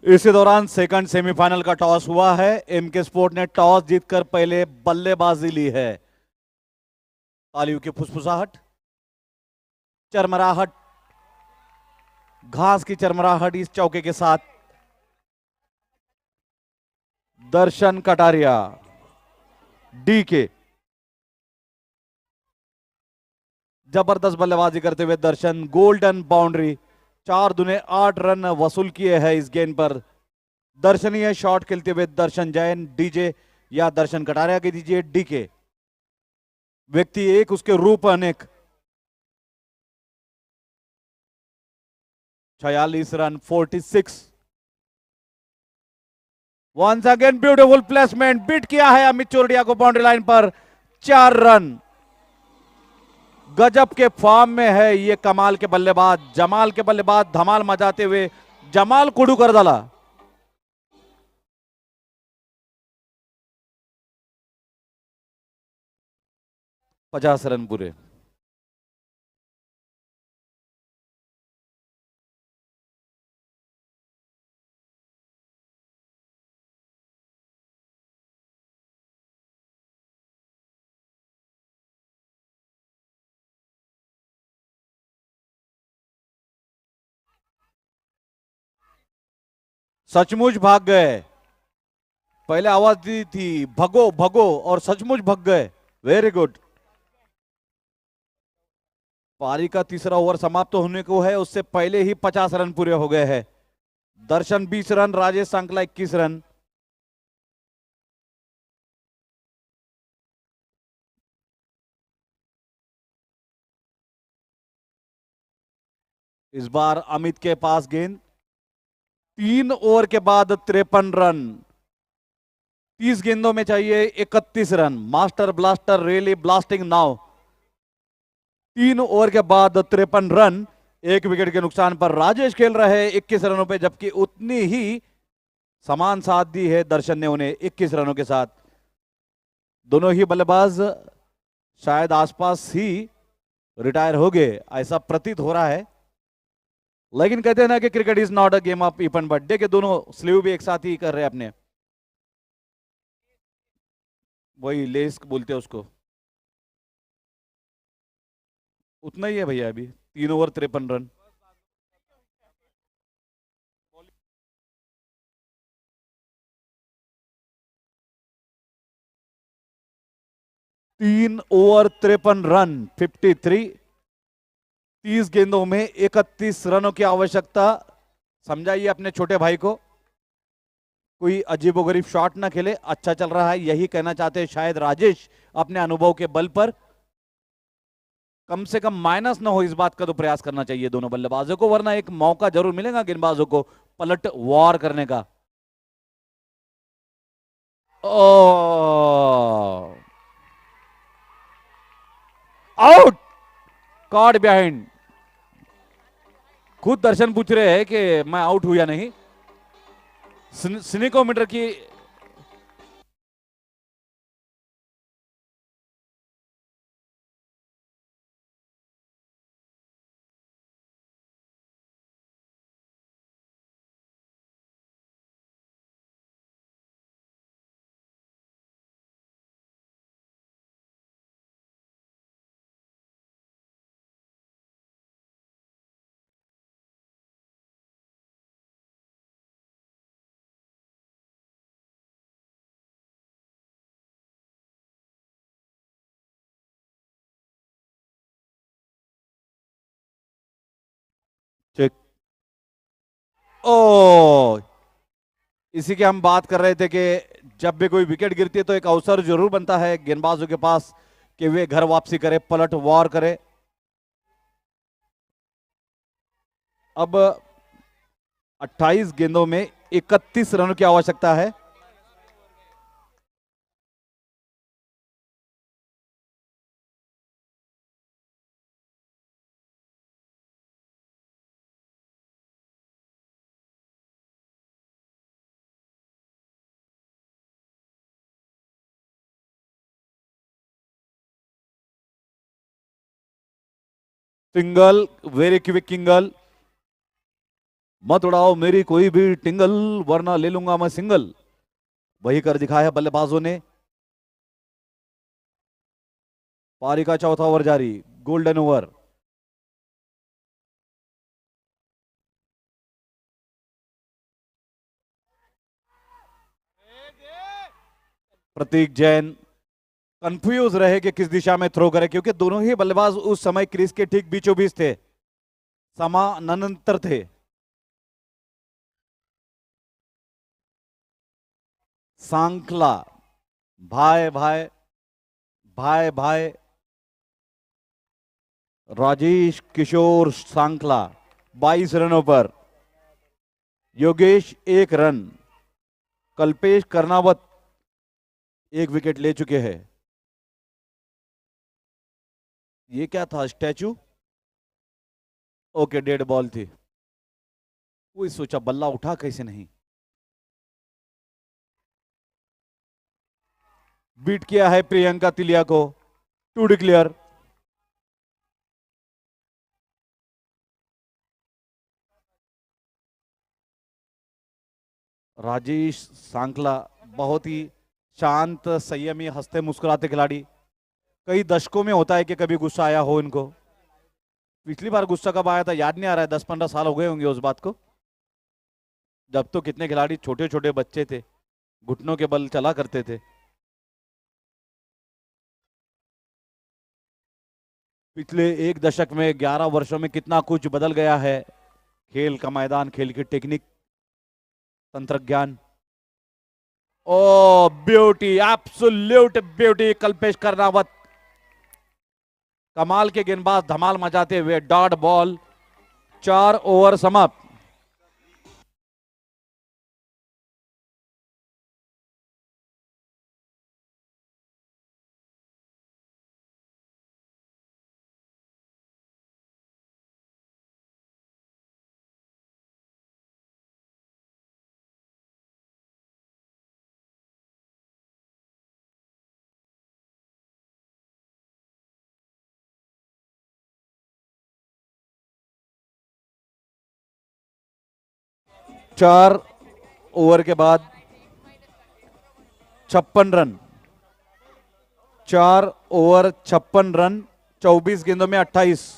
इसी दौरान सेकंड सेमीफाइनल का टॉस हुआ है। एमके स्पोर्ट ने टॉस जीतकर पहले बल्लेबाजी ली है। तालियों की फुसफुसाहट, चरमराहट, घास की चरमराहट इस चौके के साथ दर्शन कटारिया, डीके, जबरदस्त बल्लेबाजी करते हुए दर्शन, गोल्डन बाउंड्री, 4 दूने 8 रन वसूल किए हैं इस गेंद पर। दर्शनीय शॉट खेलते हुए दर्शन जैन, डीजे या दर्शन कटारिया के दीजिए डीके। व्यक्ति एक, उसके रूप अनेक। 46 run, 46। Once again beautiful placement, beat किया है अमित चोरडिया को बाउंड्री लाइन पर। 4 रन। गजब के फॉर्म में है ये कमाल के बल्लेबाज, जमाल के बल्लेबाज, धमाल मचाते हुए जमाल कुडू कर डाला। पचास रन पूरे। सचमुच भाग गए। पहले आवाज दी थी भगो भगो और सचमुच भाग गए। Very good. पारी का तीसरा ओवर समाप्त होने को है, उससे पहले ही 50 रन पूरे हो गए हैं। दर्शन 20 रन, राजेश सांकला 21 रन। इस बार अमित के पास गेंद। 3 ओवर के बाद 53 रन। 30 गेंदों में चाहिए 31 run. Master blaster really blasting now. 3 over के बाद 53 रन। 1 विकेट के नुकसान पर राजेश खेल रहे हैं 21 रनों पे, जबकि उतनी ही समान साथ दी है दर्शन ने उन्हें 21 रनों के साथ। दोनों ही बल्लेबाज शायद आसपास ही रिटायर हो गए, ऐसा प्रतीत हो रहा है। लेकिन कहते हैं ना कि cricket is not a game of इपन बर्थडे के दोनों स्लीव भी एक साथ ही कर रहे हैं अपने। वही लेस बोलते हैं उसको। उतना ही है भैया, अभी 3 ओवर 53 रन। 3 over 53 run, 53। 30 गेंदों में 31 रनों की आवश्यकता। समझाइए अपने छोटे भाई को, कोई अजीबोगरीब शॉट ना खेले। अच्छा चल रहा है, यही कहना चाहते हैं शायद राजेश अपने अनुभव के बल पर। कम से कम माइनस ना हो इस बात का तो प्रयास करना चाहिए दोनों बल्लेबाजों को, वरना एक मौका जरूर मिलेगा गेंदबाजों को पलट वार करने का। ओ आउट, कॉट बिहाइंड। खुद दर्शन पूछ रहे हैं कि मैं आउट हूं या नहीं। सिनिकोमीटर की चेक। ओ, इसी की हम बात कर रहे थे कि जब भी कोई विकेट गिरती है तो एक अवसर जरूर बनता है गेंदबाजों के पास कि वे घर वापसी करे, पलट वार करे। अब 28 गेंदों में 31 रनों की आवश्यकता है। Single, very quick single. मत उड़ाओ मेरी कोई भी टिंगल, वरना ले लूंगा मैं सिंगल। वही कर दिखाया बल्लेबाजों ने। पारी का चौथा ओवर जारी, गोल्डन ओवर। प्रतीक जैन कंफ्यूज रहे कि किस दिशा में थ्रो करे, क्योंकि दोनों ही बल्लेबाज उस समय क्रीज के ठीक बीचों बीच थे, समानांतर थे। सांकला, भाई भाई, भाई भाई, राजेश किशोर सांकला 22 रनों पर। योगेश 1 रन। कल्पेश कर्णावत 1 विकेट ले चुके हैं। ये क्या था, स्टैचू? ओके, डेड बॉल थी। कोई सोचा बल्ला उठा कैसे नहीं। बीट किया है प्रियंका तिलिया को, टू डिक्लेयर। राजेश सांकला बहुत ही शांत, संयमी, हंसते मुस्कुराते खिलाड़ी। कई दशकों में होता है कि कभी गुस्सा आया हो इनको। पिछली बार गुस्सा कब आया था याद नहीं आ रहा है, 10-15 साल हो गए होंगे उस बात को, जब तो कितने खिलाड़ी छोटे छोटे बच्चे थे, घुटनों के बल चला करते थे। पिछले 1 दशक में, 11 वर्षों में कितना कुछ बदल गया है। खेल का मैदान, खेल की टेक्निक, तंत्र ज्ञान। Oh beauty, absolute beauty. Kalpesh Karnawat कमाल के गेंदबाज, धमाल मचाते हुए डॉट बॉल। 4 ओवर समाप्त। चार ओवर के बाद 56 रन। 4 ओवर 56 रन, 24 गेंदों में 28।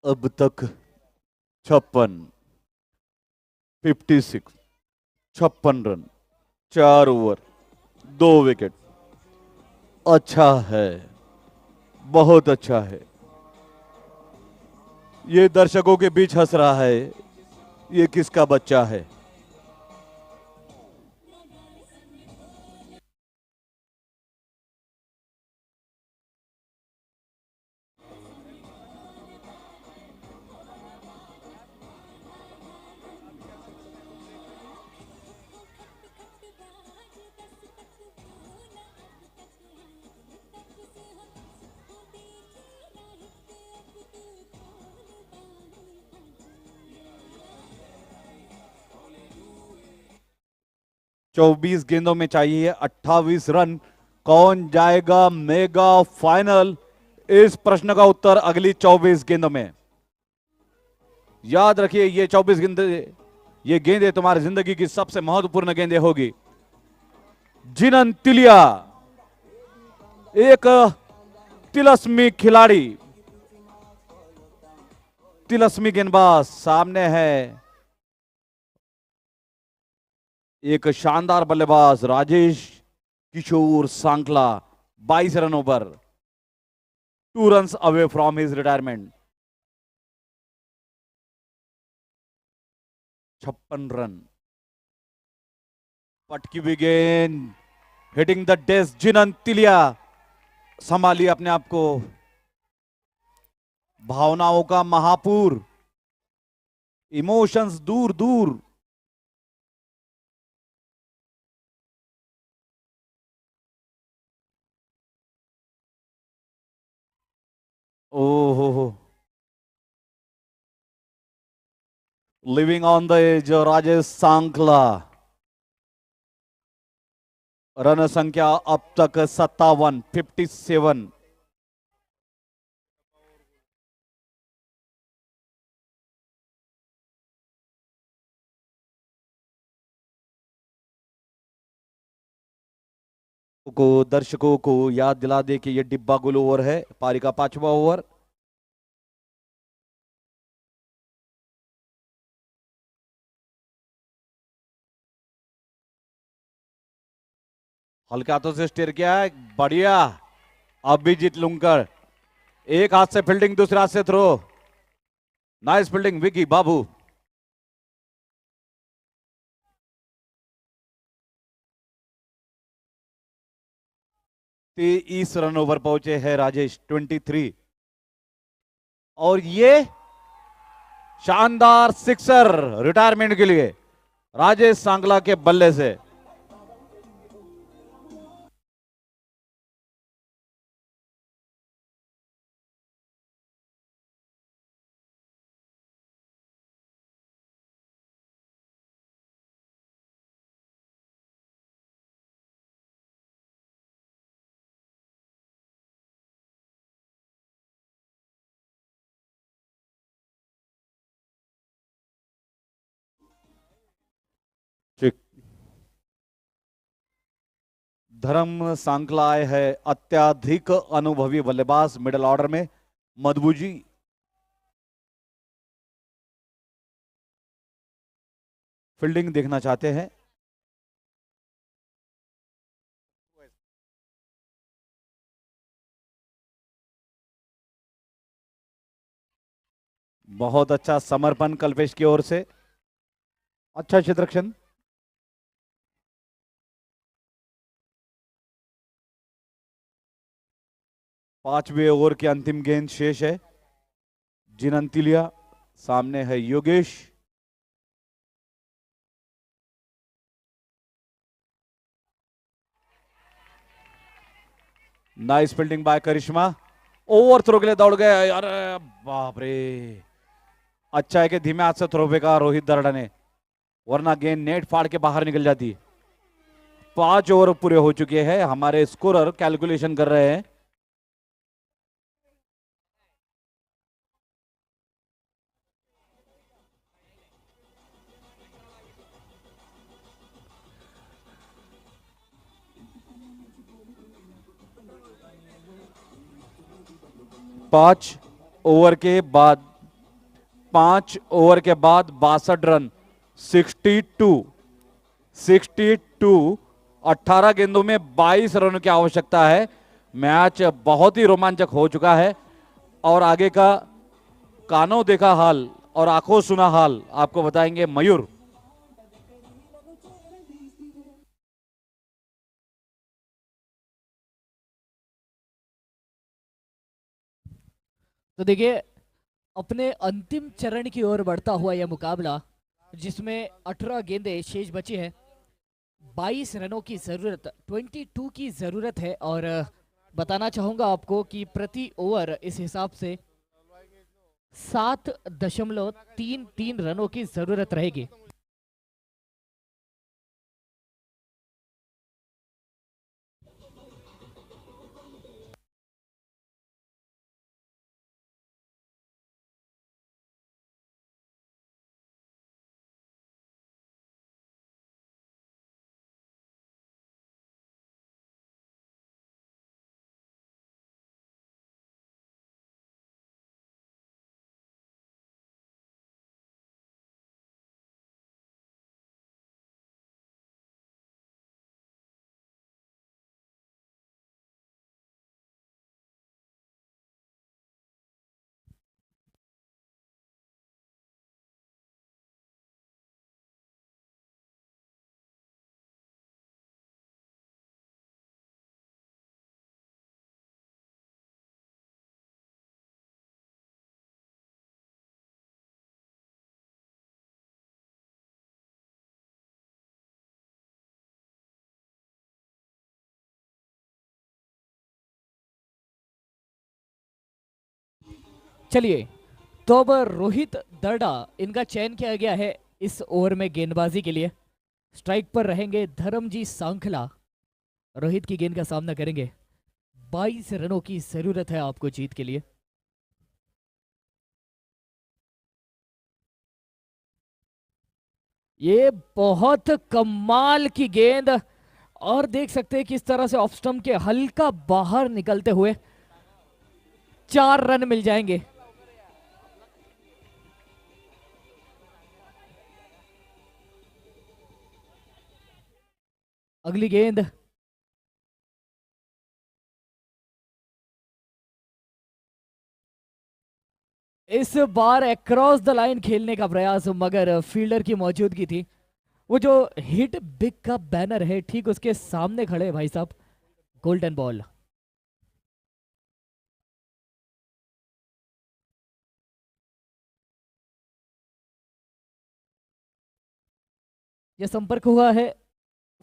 अब तक 56, 56, 56 रन, 4 ओवर, 2 विकेट। अच्छा है, बहुत अच्छा है। ये दर्शकों के बीच हंस रहा है, ये किसका बच्चा है? चौबीस गेंदों में चाहिए 28 रन। कौन जाएगा मेगा फाइनल? इस प्रश्न का उत्तर अगली 24 गेंदों में। याद रखिए, ये 24 गेंदे, ये गेंदे तुम्हारी जिंदगी की सबसे महत्वपूर्ण गेंदे होगी। जिनन तिलिया एक तिलस्मी खिलाड़ी, तिलस्मी गेंदबाज सामने है। एक शानदार बल्लेबाज राजेश किशोर सांकला 22 रनों पर, 2 runs away from his retirement. 56 run. पटकी हुई गेंद हिटिंग द डेस्क। जिनंतिलिया संभालिए अपने आप को। भावनाओं का महापूर, इमोशंस दूर दूर। ओहो, living on the edge Rajesh Sankla. Run संख्या अब तक 57। को दर्शकों को याद दिला दे कि यह डिब्बा गुल ओवर है, पारी का 5वां ओवर। हल्के हाथों से स्टेयर किया है, बढ़िया। अभिजीत लुंकर, एक हाथ से फील्डिंग, दूसरे हाथ से थ्रो। नाइस फील्डिंग विकी बाबू। 23 रन ओवर पहुंचे हैं राजेश, 23। और ये शानदार सिक्सर रिटायरमेंट के लिए राजेश सांगला के बल्ले से। धर्म सांकला आए है अत्याधिक अनुभवी बल्लेबाज मिडिल ऑर्डर में। मधबूजी फील्डिंग देखना चाहते हैं। बहुत अच्छा समर्पण कल्पेश की ओर से, अच्छा क्षेत्ररक्षण। 5वें ओवर की अंतिम गेंद शेष है। जिनंतिलिया, सामने है योगेश। नाइस फील्डिंग बाय करिश्मा। ओवर थ्रो के लिए दौड़ गए, अरे बाप रे। अच्छा है कि धीमे हाथ से थ्रो फेंका रोहित दर्डा ने, वरना गेंद नेट फाड़ के बाहर निकल जाती। 5 ओवर पूरे हो चुके हैं, हमारे स्कोरर कैलकुलेशन कर रहे हैं। पांच ओवर के बाद 62 रन। 62 18 गेंदों में 22 रनों की आवश्यकता है। मैच बहुत ही रोमांचक हो चुका है और आगे का कानों देखा हाल और आंखों सुना हाल आपको बताएंगे मयूर। तो देखिए, अपने अंतिम चरण की ओर बढ़ता हुआ यह मुकाबला, जिसमें 18 गेंदें शेष बची हैं, 22 रनों की जरूरत, 22 की जरूरत है। और बताना चाहूंगा आपको कि प्रति ओवर इस हिसाब से 7.33 रनों की जरूरत रहेगी। चलिए, तो अब रोहित दर्डा इनका चयन किया गया है इस ओवर में गेंदबाजी के लिए। स्ट्राइक पर रहेंगे धर्मजी सांखला, रोहित की गेंद का सामना करेंगे। 22 रनों की जरूरत है आपको जीत के लिए। ये बहुत कमाल की गेंद, और देख सकते हैं किस तरह से ऑफ स्टंप के हल्का बाहर निकलते हुए 4 रन मिल जाएंगे। अगली गेंद, इस बार अक्रॉस द लाइन खेलने का प्रयास, मगर फील्डर की मौजूदगी थी। वो जो हिट बिग का बैनर है ठीक उसके सामने खड़े भाई साहब। Golden ball. यह संपर्क हुआ है,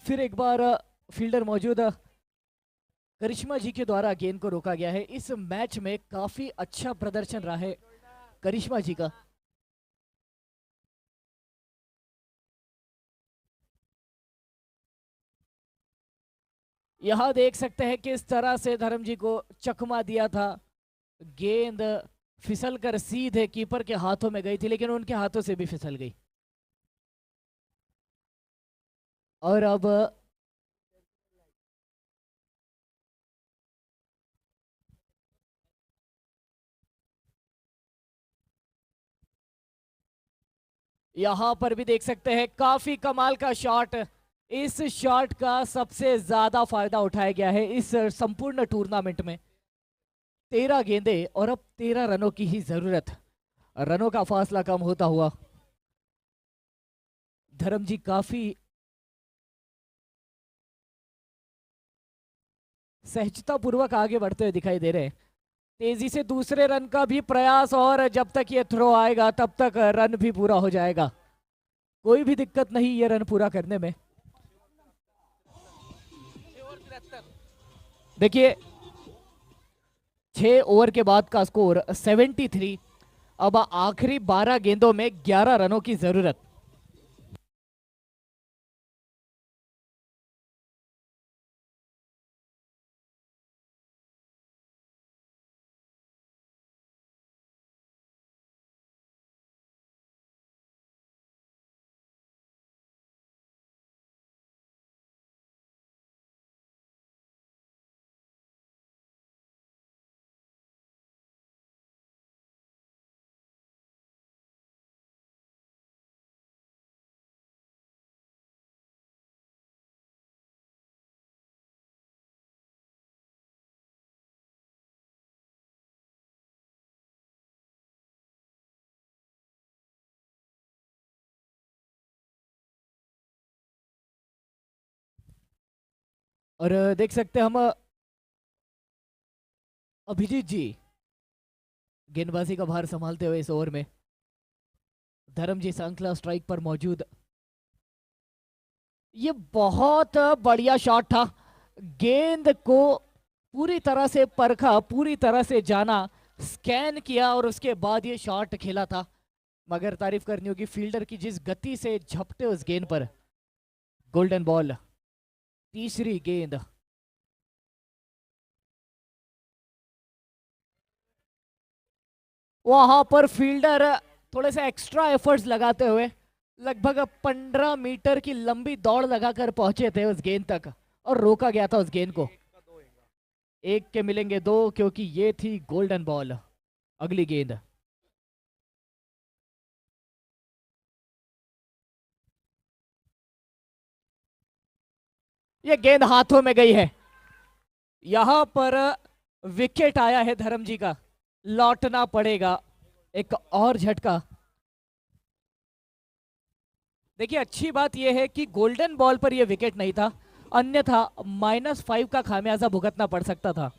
फिर एक बार फील्डर मौजूद करिश्मा जी के द्वारा गेंद को रोका गया है। इस मैच में काफी अच्छा प्रदर्शन रहा है करिश्मा जी का। यहां देख सकते हैं किस तरह से धर्म जी को चकमा दिया था। गेंद फिसल कर सीधे कीपर के हाथों में गई थी, लेकिन उनके हाथों से भी फिसल गई। और अब यहां पर भी देख सकते हैं काफी कमाल का शॉट। इस शॉट का सबसे ज्यादा फायदा उठाया गया है इस संपूर्ण टूर्नामेंट में। 13 गेंदे और अब 13 रनों की ही जरूरत। रनों का फासला कम होता हुआ धर्म जी काफी सहजता पूर्वक आगे बढ़ते हुए दिखाई दे रहे हैं। तेजी से दूसरे रन का भी प्रयास, और जब तक ये थ्रो आएगा तब तक रन भी पूरा हो जाएगा। कोई भी दिक्कत नहीं ये रन पूरा करने में। देखिए, 6 ओवर के बाद का स्कोर 73। अब आखिरी 12 गेंदों में 11 रनों की जरूरत। और देख सकते हैं हम अभिजीत जी गेंदबाजी का भार संभालते हुए इस ओवर में। धर्मजी सांखला स्ट्राइक पर मौजूद। ये बहुत बढ़िया शॉट था। गेंद को पूरी तरह से परखा, पूरी तरह से जाना, स्कैन किया और उसके बाद ये शॉट खेला था। मगर तारीफ करनी होगी फील्डर की, जिस गति से झपटे उस गेंद पर। Golden ball. तीसरी गेंद। वहां पर फील्डर थोड़े से एक्स्ट्रा एफर्ट्स लगाते हुए लगभग 15 मीटर की लंबी दौड़ लगाकर पहुंचे थे उस गेंद तक, और रोका गया था उस गेंद को। एक के मिलेंगे 2, क्योंकि ये थी गोल्डन बॉल। अगली गेंद। ये गेंद हाथों में गई है। यहां पर विकेट आया है धर्म जी का, लौटना पड़ेगा। एक और झटका। देखिए, अच्छी बात यह है कि गोल्डन बॉल पर यह विकेट नहीं था, अन्यथा -5 का खामियाजा भुगतना पड़ सकता था।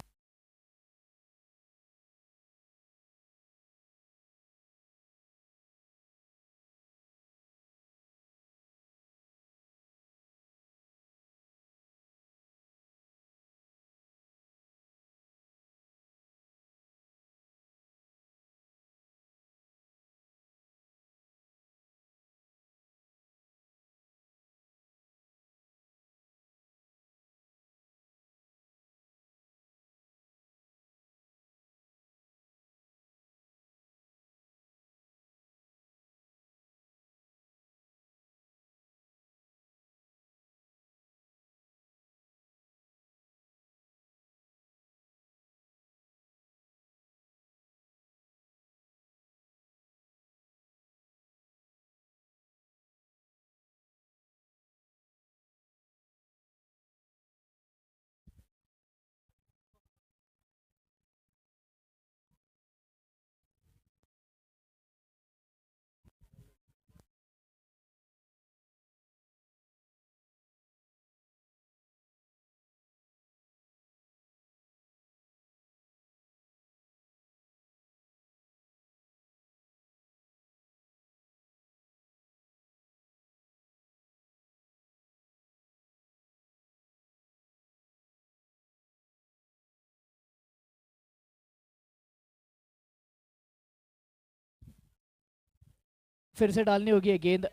फिर से डालनी होगी ये गेंद।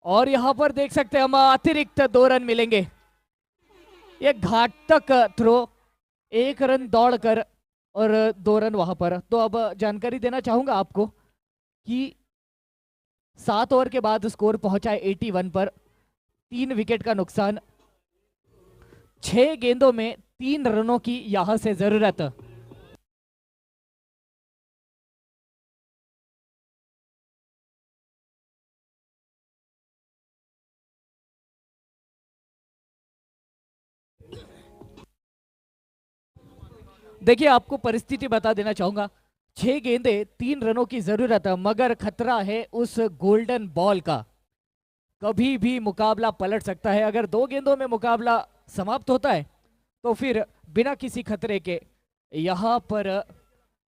और यहां पर देख सकते हैं हम अतिरिक्त 2 रन मिलेंगे। ये घातक थ्रो, 1 रन दौड़कर और 2 रन वहां पर। तो अब जानकारी देना चाहूंगा आपको कि 7 ओवर के बाद स्कोर पहुंचा है 81 पर। 3 विकेट का नुकसान, 6 गेंदों में 3 रनों की यहां से जरूरत। देखिए आपको परिस्थिति बता देना चाहूंगा, 6 गेंदे 3 रनों की जरूरत है, मगर खतरा है उस गोल्डन बॉल का। कभी भी मुकाबला पलट सकता है। अगर 2 गेंदों में मुकाबला समाप्त होता है तो फिर बिना किसी खतरे के यहां पर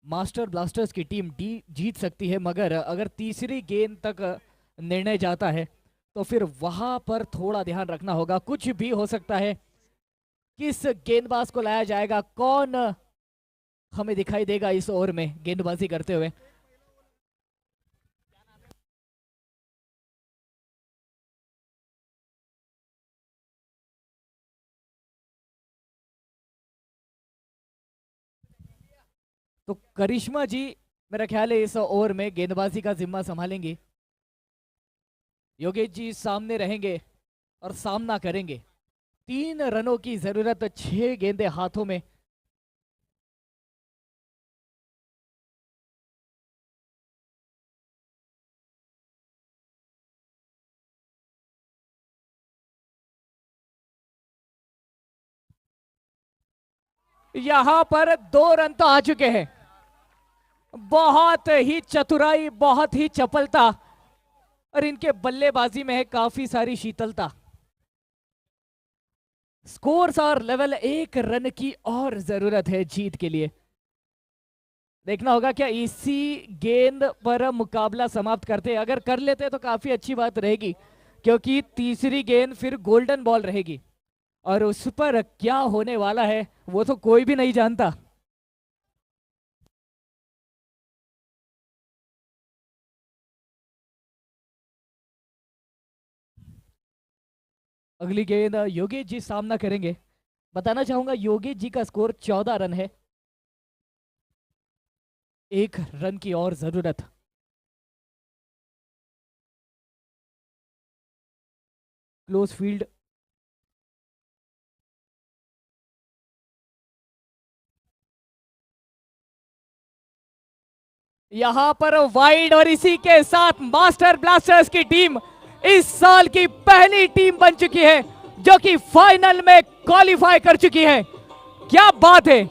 मास्टर ब्लास्टर्स की टीम जीत सकती है। मगर अगर तीसरी गेंद तक निर्णय जाता है तो फिर वहां पर थोड़ा ध्यान रखना होगा। कुछ भी हो सकता है। किस गेंदबाज को लाया जाएगा, कौन हमें दिखाई देगा इस ओवर में गेंदबाजी करते हुए। तो करिश्मा जी मेरा ख्याल है इस ओवर में गेंदबाजी का जिम्मा संभालेंगे। योगेश जी सामने रहेंगे और सामना करेंगे। 3 रनों की जरूरत, 6 गेंदे हाथों में। यहां पर 2 रन तो आ चुके हैं। बहुत ही चतुराई, बहुत ही चपलता और इनके बल्लेबाजी में है काफी सारी शीतलता। स्कोर्स और लेवल, 1 रन की और जरूरत है जीत के लिए। देखना होगा क्या इसी गेंद पर मुकाबला समाप्त करते। अगर कर लेते तो काफी अच्छी बात रहेगी, क्योंकि तीसरी गेंद फिर गोल्डन बॉल रहेगी और उस पर क्या होने वाला है वो तो कोई भी नहीं जानता। अगली गेंद योगेश जी सामना करेंगे। बताना चाहूंगा योगेश जी का स्कोर 14 रन है। 1 रन की और जरूरत। Close field. यहां पर वाइड और इसी के साथ मास्टर ब्लास्टर्स की टीम इस साल की पहली टीम बन चुकी है जो कि फाइनल में क्वालिफाई कर चुकी है। क्या बात है।